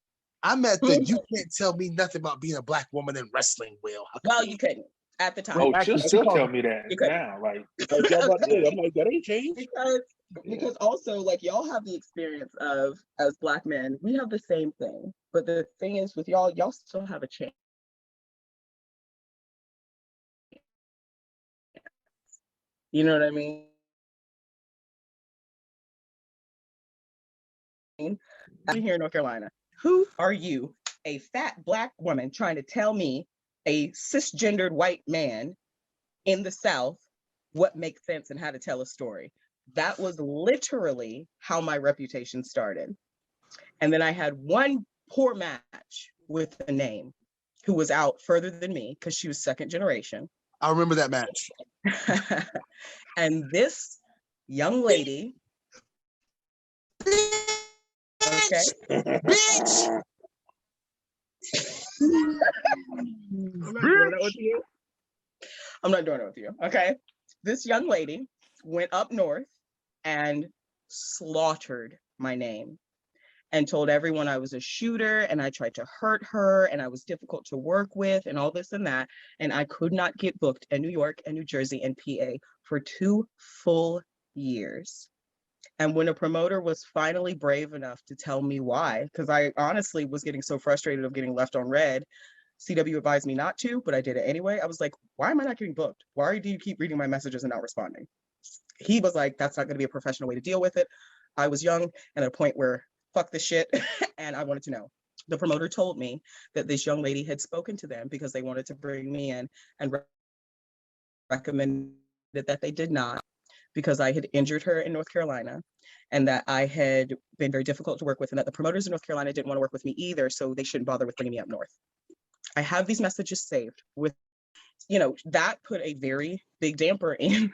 you can't tell me nothing about being a Black woman in wrestling, Will. Well, you couldn't at the time. Oh, she'll Actually, she still called tell me that You couldn't. now. Like, like y'all about to say, Okay. I'm like, that ain't changed. Because also like y'all have the experience of as Black men, we have the same thing. But the thing is with y'all still have a chance. You know what I mean? I'm here in North Carolina. Who are you, a fat Black woman, trying to tell me, a cisgendered white man in the South, what makes sense and how to tell a story? That was literally how my reputation started. And then I had one poor match with a name who was out further than me because she was second generation. I remember that match. And this young lady, okay, Bitch! I'm not doing it with you. I'm not doing it with you. Okay. This young lady went up north and slaughtered my name and told everyone I was a shooter and I tried to hurt her and I was difficult to work with and all this and that. And I could not get booked in New York and New Jersey and PA for 2 full years. And when a promoter was finally brave enough to tell me why, because I honestly was getting so frustrated of getting left on red, CW advised me not to, but I did it anyway. I was like, why am I not getting booked? Why do you keep reading my messages and not responding? He was like, that's not going to be a professional way to deal with it. I was young and at a point where fuck this shit. And I wanted to know. The promoter told me that this young lady had spoken to them because they wanted to bring me in and recommended that they did not because I had injured her in North Carolina and that I had been very difficult to work with and that the promoters in North Carolina didn't want to work with me either, so they shouldn't bother with bringing me up north. I have these messages saved with, that put a very big damper in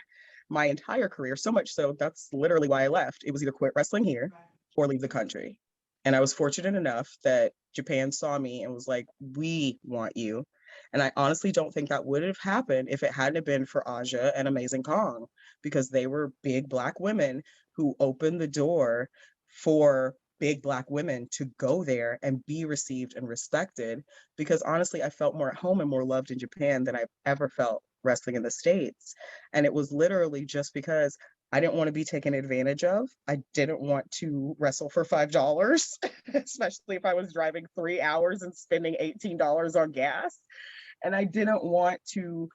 my entire career, so much so that's literally why I left. It was either quit wrestling here or leave the country. And I was fortunate enough that Japan saw me and was like, we want you. And I honestly don't think that would have happened if it hadn't been for Aja and Amazing Kong, because they were big Black women who opened the door for big Black women to go there and be received and respected. Because honestly, I felt more at home and more loved in Japan than I've ever felt wrestling in the States. And it was literally just because I didn't want to be taken advantage of. I didn't want to wrestle for $5, especially if I was driving 3 hours and spending $18 on gas. And I didn't want to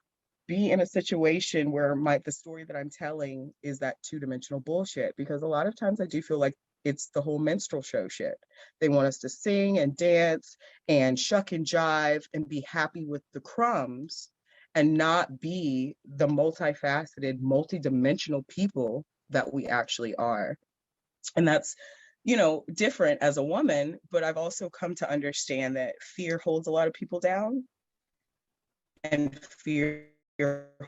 be in a situation where the story that I'm telling is that two-dimensional bullshit, because a lot of times I do feel like it's the whole minstrel show shit. They want us to sing and dance and shuck and jive and be happy with the crumbs and not be the multifaceted, multidimensional people that we actually are. And that's, different as a woman, but I've also come to understand that fear holds a lot of people down, and fear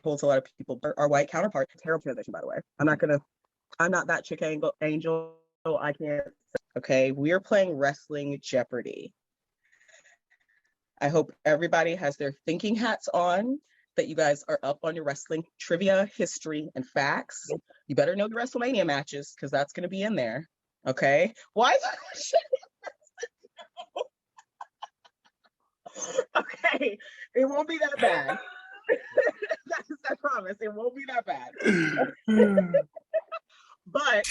holds a lot of people. Our white counterpart, terrible transition, by the way. I'm not that chick angel. I can't. Okay, we're playing Wrestling Jeopardy. I hope everybody has their thinking hats on, that you guys are up on your wrestling trivia, history, and facts. You better know the WrestleMania matches, because that's going to be in there. Okay? Why is that? Okay, it won't be that bad. I promise, it won't be that bad. But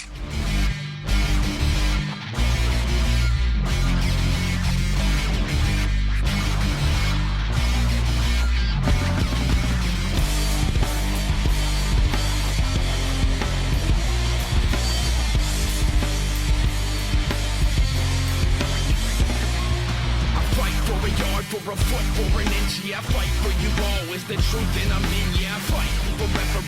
for a foot or an inch, yeah, I fight for you all. It's the truth and I'm in, yeah, I fight forever.